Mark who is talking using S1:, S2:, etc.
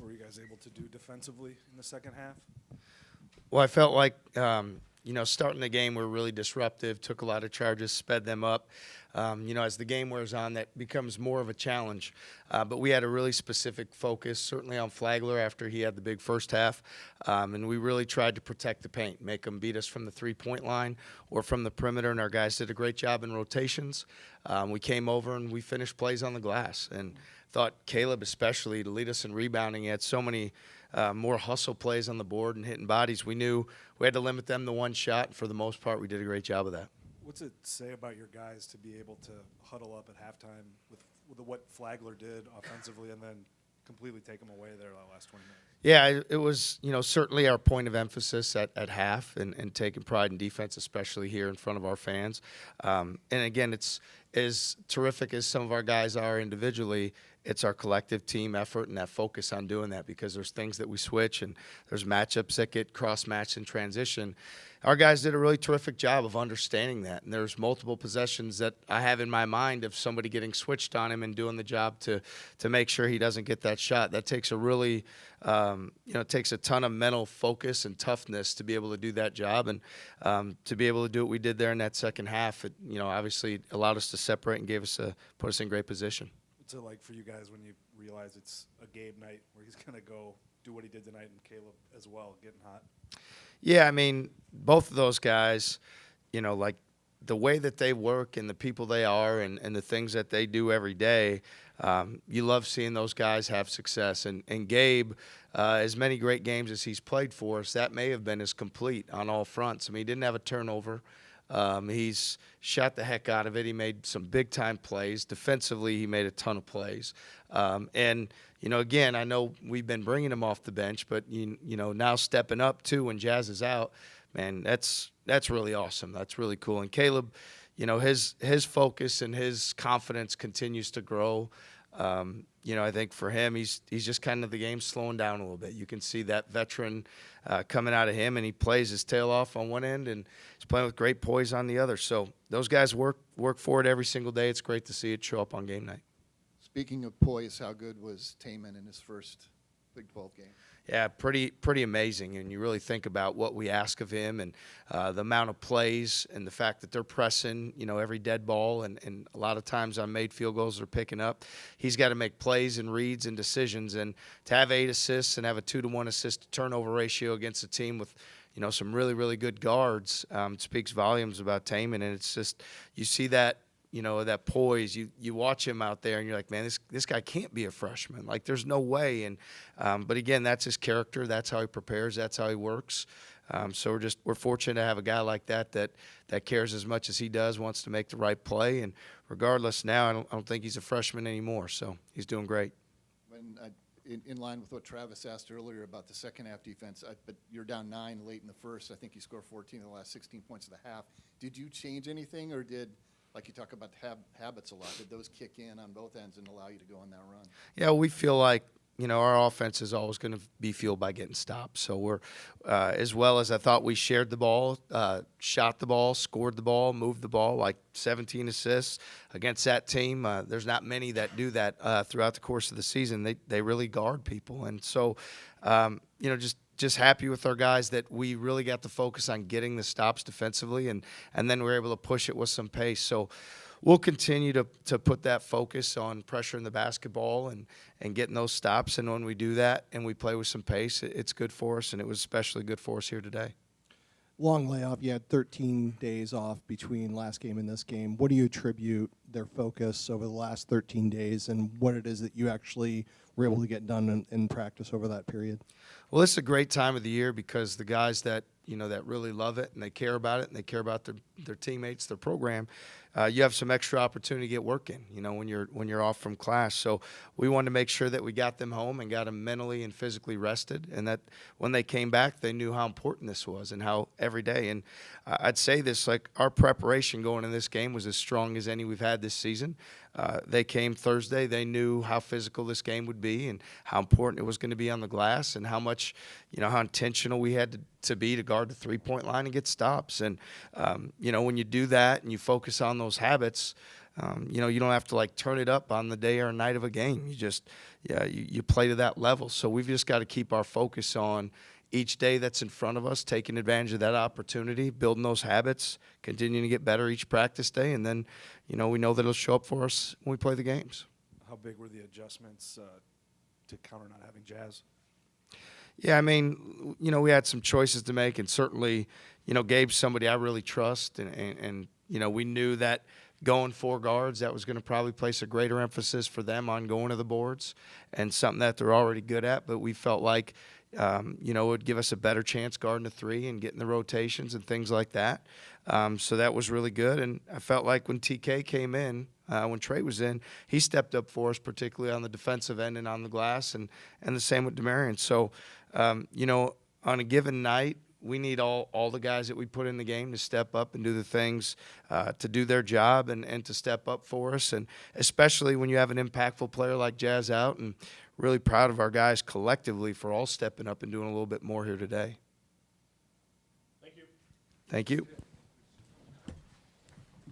S1: were you guys able to do defensively in the second half?
S2: Well, I felt like, starting the game, we were really disruptive, took a lot of charges, sped them up. As the game wears on, that becomes more of a challenge. But we had a really specific focus, certainly on Flagler after he had the big first half. And we really tried to protect the paint, make them beat us from the three-point line or from the perimeter. And our guys did a great job in rotations. We came over and we finished plays on the glass. And thought Caleb especially, to lead us in rebounding, he had so many more hustle plays on the board and hitting bodies. We knew we had to limit them to one shot, and for the most part, we did a great job of that.
S1: What's it say about your guys to be able to huddle up at halftime with what Flagler did offensively and then completely take them away there that last 20 minutes?
S2: Yeah, it was, certainly our point of emphasis at half and taking pride in defense, especially here in front of our fans. And again, it's as terrific as some of our guys are individually, it's our collective team effort and that focus on doing that, because there's things that we switch and there's matchups that get cross-matched in transition. Our guys did a really terrific job of understanding that, and there's multiple possessions that I have in my mind of somebody getting switched on him and doing the job to make sure he doesn't get that shot. That takes a really, it takes a ton of mental focus and toughness to be able to do that job, and to be able to do what we did there in that second half, it, obviously allowed us to separate and put us in great position.
S1: What's it like for you guys when you realize it's a Gabe night where he's going to go do what he did tonight, and Caleb as well, getting hot?
S2: Yeah, I mean, both of those guys, like the way that they work and the people they are and the things that they do every day, you love seeing those guys have success. And Gabe, as many great games as he's played for us, that may have been as complete on all fronts. I mean, he didn't have a turnover. He's shot the heck out of it. He made some big-time plays. Defensively, he made a ton of plays. And, again, I know we've been bringing him off the bench, but, now stepping up, too, when Jazz is out, man, that's really awesome. That's really cool. And Caleb, his focus and his confidence continues to grow. I think for him, he's just kind of the game slowing down a little bit. You can see that veteran coming out of him, and he plays his tail off on one end, and he's playing with great poise on the other. So those guys work for it every single day. It's great to see it show up on game night.
S3: Speaking of poise, how good was Taman in his first Big 12 game?
S2: Yeah, pretty amazing. And you really think about what we ask of him and the amount of plays and the fact that they're pressing, every dead ball. And a lot of times on made field goals they're picking up. He's got to make plays and reads and decisions. And to have 8 assists and have a 2-to-1 assist-to-turnover ratio against a team with, some really, really good guards, speaks volumes about Taman. And it's just, you see that, that poise. You watch him out there, and you're like, man, this guy can't be a freshman. Like, there's no way. And but again, that's his character. That's how he prepares. That's how he works. So we're fortunate to have a guy like that cares as much as he does, wants to make the right play. And regardless, now I don't think he's a freshman anymore. So he's doing great.
S3: When in line with what Travis asked earlier about the second half defense, but you're down 9 late in the first. I think you scored 14 in the last 16 points of the half. Did you change anything, or like you talk about habits a lot, did those kick in on both ends and allow you to go on that run?
S2: Yeah, we feel like, our offense is always going to be fueled by getting stops. So we're, as well as I thought we shared the ball, shot the ball, scored the ball, moved the ball, like 17 assists against that team. There's not many that do that throughout the course of the season. They really guard people. And so, just happy with our guys that we really got the focus on getting the stops defensively, and then we're able to push it with some pace. So we'll continue to put that focus on pressuring the basketball and getting those stops. And when we do that and we play with some pace, it's good for us, and it was especially good for us here today.
S4: Long layoff. You had 13 days off between last game and this game. What do you attribute their focus over the last 13 days, and what it is that you actually were able to get done in practice over that period?
S2: Well, it's a great time of the year because the guys that really love it and they care about it and they care about their teammates, their program, you have some extra opportunity to get work in, when you're off from class. So we wanted to make sure that we got them home and got them mentally and physically rested, and that when they came back, they knew how important this was and how every day. And I'd say this, like, our preparation going in this game was as strong as any we've had this season. They came Thursday. They knew how physical this game would be and how important it was going to be on the glass, and how much, how intentional we had to be to guard the three-point line and get stops. And, when you do that and you focus on those habits, You don't have to like turn it up on the day or night of a game. You just, you play to that level. So we've just got to keep our focus on each day that's in front of us, taking advantage of that opportunity, building those habits, continuing to get better each practice day, and then, we know that it'll show up for us when we play the games.
S1: How big were the adjustments to counter not having Jazz?
S2: Yeah, I mean, we had some choices to make, and certainly, Gabe's somebody I really trust, and we knew that going 4 guards, that was going to probably place a greater emphasis for them on going to the boards, and something that they're already good at, but we felt like, it would give us a better chance guarding the 3 and getting the rotations and things like that. So that was really good, and I felt like when TK came in, when Trey was in, he stepped up for us, particularly on the defensive end and on the glass, and the same with Demarion. So, on a given night, we need all the guys that we put in the game to step up and do the things to do their job and to step up for us, and especially when you have an impactful player like Jazz out, and really proud of our guys collectively for all stepping up and doing a little bit more here today.
S1: Thank you.
S2: Thank you.